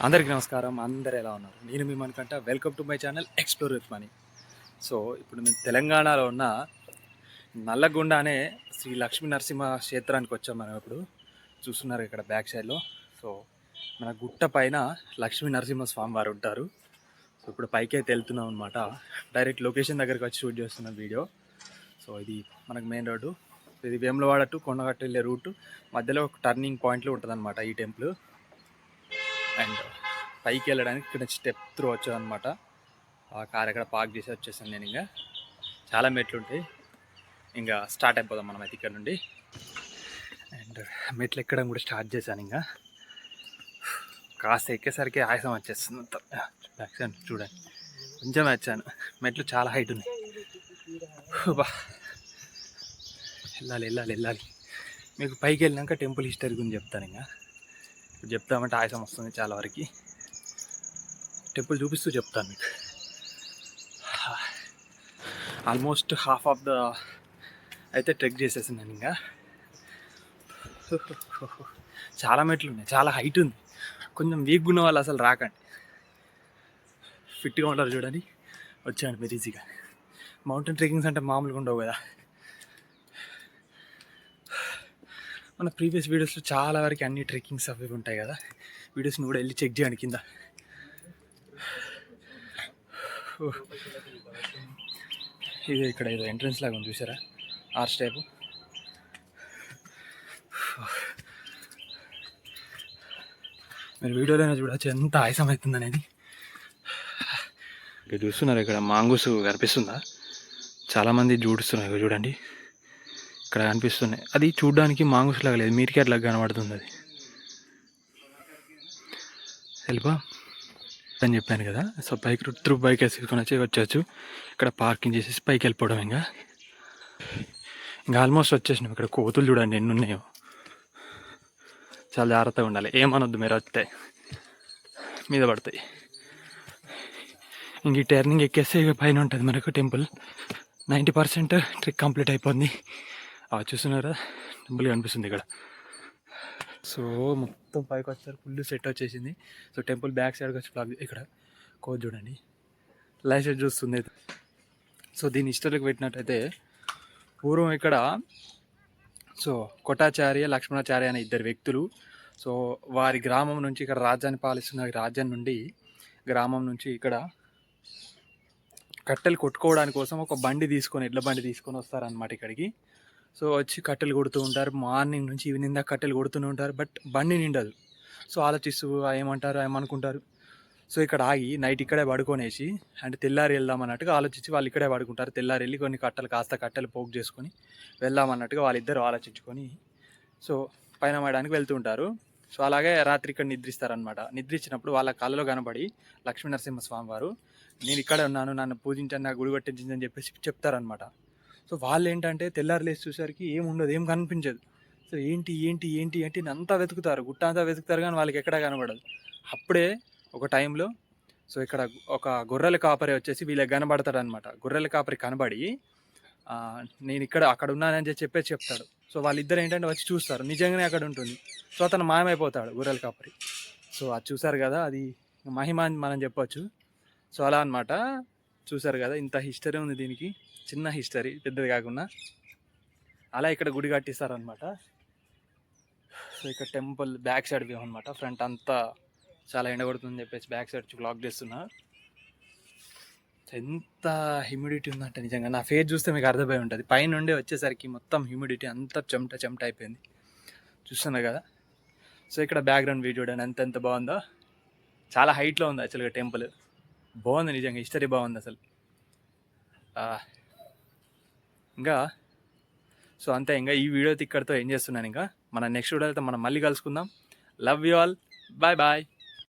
అందరికీ నమస్కారం. అందరు ఎలా ఉన్నారు? నేను మీ మనకంట. Welcome to my channel explore with Mani. So ఇప్పుడు మేము తెలంగాణలో ఉన్న నల్లగొండ అనే శ్రీ లక్ష్మీ నరసింహ క్షేత్రానికి వచ్చాం. మనం ఇప్పుడు చూస్తున్నారు ఇక్కడ బ్యాక్ సైడ్లో. సో మన గుట్ట పైన లక్ష్మీ నరసింహ స్వామి వారు ఉంటారు. సో ఇప్పుడు పైకి అయితే వెళ్తున్నాం అనమాట. డైరెక్ట్ లొకేషన్ దగ్గరికి వచ్చి షూట్ చేస్తున్న వీడియో. సో ఇది మనకు మెయిన్ రోడ్డు. ఇది వేములవాడ టు కొండగట్టు వెళ్ళే రూటు. మధ్యలో ఒక టర్నింగ్ పాయింట్లో ఉంటుంది అనమాట ఈ టెంపుల్. అండ్ పైకి వెళ్ళడానికి ఇక్కడ స్టెప్ త్రూ వచ్చాదనమాట. ఆ కార్ ఎక్కడ పార్క్ చేసి వచ్చేసాను నేను. ఇంకా చాలా మెట్లు ఉంటాయి. ఇంకా స్టార్ట్ అయిపోదాం మనం అయితే ఇక్కడ నుండి. అండ్ మెట్లు ఎక్కడం కూడా స్టార్ట్ చేశాను. ఇంకా కాస్త ఎక్కేసరికి ఆయాసం వచ్చేస్తుంది. బ్యాక్ సైడ్ చూడండి, కొంచెం వచ్చాను. మెట్లు చాలా హైట్ ఉన్నాయి. బా వెళ్ళాలి వెళ్ళాలి వెళ్ళాలి. మీకు పైకి వెళ్ళినాక టెంపుల్ హిస్టరీ గురించి చెప్తాను. ఇంకా చెప్తామంటే ఆయాసం వస్తుంది చాలా వరకు. టెంపుల్ చూపిస్తూ చెప్తాను మీకు. ఆల్మోస్ట్ హాఫ్ ఆఫ్ ద అయితే ట్రెక్ చేసేసాను నేను. ఇంకా చాలా మెట్లు ఉన్నాయి, చాలా హైట్ ఉంది. కొంచెం వీక్గా ఉన్న వాళ్ళు అసలు రాకండి. ఫిట్గా ఉంటారు చూడండి, వచ్చాను మీరు ఈజీగా. మౌంటైన్ ట్రెక్కింగ్స్ అంటే మామూలుగా ఉండవు కదా. మన ప్రీవియస్ వీడియోస్లో చాలా వరకు అన్ని ట్రెక్కింగ్స్ అవి ఉంటాయి కదా. వీడియోస్ని కూడా వెళ్ళి చెక్ చేయండి కింద. ఇది ఇక్కడ ఏదో ఎంట్రన్స్ లాగా ఉంది చూసారా, ఆర్చ్ టైపు. మీరు వీడియోలోనే చూడవచ్చు ఎంత ఆయాసం అవుతుంది అనేది. ఇక్కడ చూస్తున్నారు, ఇక్కడ మాంగూస్ కనిపిస్తుందా? చాలామంది చూడుస్తున్నారు, చూడండి ఇక్కడ కనిపిస్తున్నాయి. అది చూడడానికి మాంగూస్ లాగా లేదు, మీరికేట్ లాగా కనబడుతుంది. అది తెలుపా అని చెప్పాను కదా. సో బైక్ త్రూ బైక్ వేసుకొని వచ్చేయచ్చు. ఇక్కడ పార్కింగ్ చేసేసి పైకి వెళ్ళిపోవడం. ఇంకా ఆల్మోస్ట్ వచ్చేసినాం. ఇక్కడ కోతులు చూడండి ఎన్ని ఉన్నాయో. చాలా జాగ్రత్తగా ఉండాలి, ఏమనొద్దు మీరు వస్తే మీద పడతాయి. ఇంక ఈ టర్నింగ్ ఎక్కేస్తే ఇక పైన ఉంటుంది మనకు టెంపుల్. 90% ట్రిక్ కంప్లీట్ అయిపోయింది. చూస్తున్నారా, టెంపుల్ కనిపిస్తుంది ఇక్కడ. సో మొత్తం పైకి వచ్చారు, ఫుల్ సెట్ వచ్చేసింది. సో టెంపుల్ బ్యాక్ సైడ్కి వచ్చి బ్లాక్. ఇక్కడ కోచ్ చూడండి లైట్ సెట్ చూస్తుంది. సో దీని హిస్టరీకి పెట్టినట్టయితే పూర్వం ఇక్కడ సో కొట్టాచార్య లక్ష్మణాచార్య అనే ఇద్దరు వ్యక్తులు. సో వారి గ్రామం నుంచి ఇక్కడ రాజ్యాన్ని పాలిస్తున్న రాజ్యం నుండి గ్రామం నుంచి ఇక్కడ కట్టెలు కొట్టుకోవడానికి కోసం ఒక బండి తీసుకొని, ఎడ్ల బండి తీసుకొని వస్తారనమాట ఇక్కడికి. సో వచ్చి కట్టెలు కొడుతూ ఉంటారు. మార్నింగ్ నుంచి ఈవినింగ్ దాకా కట్టెలు కొడుతూనే ఉంటారు. బట్ బండి నిండదు. సో ఆలోచిస్తూ ఏమంటారు ఏమనుకుంటారు. సో ఇక్కడ ఆగి నైట్ ఇక్కడే పడుకొనేసి, అంటే తెల్లారి వెళ్దాం అన్నట్టుగా ఆలోచించి వాళ్ళు ఇక్కడే పడుకుంటారు. తెల్లారి వెళ్ళి కొన్ని కట్టెలు పోగు చేసుకొని వెళ్దామన్నట్టుగా వాళ్ళిద్దరు ఆలోచించుకొని సో పైన వేయడానికి వెళ్తూ ఉంటారు. సో అలాగే రాత్రి ఇక్కడ నిద్రిస్తారనమాట. నిద్రించినప్పుడు వాళ్ళ కళలో కనబడి లక్ష్మీ నరసింహస్వామి వారు, నేను ఇక్కడే ఉన్నాను, నన్ను పూజించండి, నా గుడి కట్టించిందని చెప్పేసి చెప్తారనమాట. సో వాళ్ళు ఏంటంటే తెల్లారి లేచి చూసేసరికి ఏం ఉండదు, ఏం కనిపించదు. సో ఏంటి ఏంటి ఏంటి ఏంటి అంతా వెతుకుతారు, గుట్ట అంతా వెతుకుతారు, కానీ వాళ్ళకి ఎక్కడా కనబడదు. అప్పుడే ఒక టైంలో సో ఇక్కడ ఒక గొర్రెల కాపరి వచ్చేసి వీళ్ళకి కనబడతాడు అనమాట. గొర్రెల కాపరి కనబడి నేను అక్కడ ఉన్నానని చెప్పేసి చెప్తాడు. సో వాళ్ళిద్దరు ఏంటంటే వచ్చి చూస్తారు, నిజంగానే అక్కడ ఉంటుంది. సో అతను మాయమైపోతాడు గొర్రెల కాపరి. సో అది చూసారు కదా, అది మహిమ అని మనం చెప్పొచ్చు. సో అలా అనమాట. చూసారు కదా, ఇంత హిస్టరీ ఉంది దీనికి. చిన్న హిస్టరీ, పెద్దది కాకుండా. అలా ఇక్కడ గుడి కట్టిస్తారనమాట. సో ఇక్కడ టెంపుల్ బ్యాక్ సైడ్ వ్యూ అనమాట. ఫ్రంట్ అంతా చాలా ఎండగొడుతుందని చెప్పేసి బ్యాక్ సైడ్ బ్లాక్ చేస్తున్నా. ఎంత హ్యూమిడిటీ ఉందంటే నిజంగా నా ఫేస్ చూస్తే మీకు అర్థమై ఉంటుంది. పైనుండి వచ్చేసరికి మొత్తం హ్యూమిడిటీ అంతా చెమట అయిపోయింది. చూస్తున్నా కదా. సో ఇక్కడ బ్యాక్గ్రౌండ్ వ్యూ చూడండి ఎంత బాగుందో. చాలా హైట్లో ఉంది యాక్చువల్గా టెంపుల్. బాగుంది నిజంగా, హిస్టరీ బాగుంది అసలు. ఇంకా సో అంతే. ఇంకా ఈ వీడియో ఇక్కడితో ఏం చేస్తున్నాను. ఇంకా మన నెక్స్ట్ వీడియోతో మనం మళ్ళీ కలుసుకుందాం. Love you all, bye bye.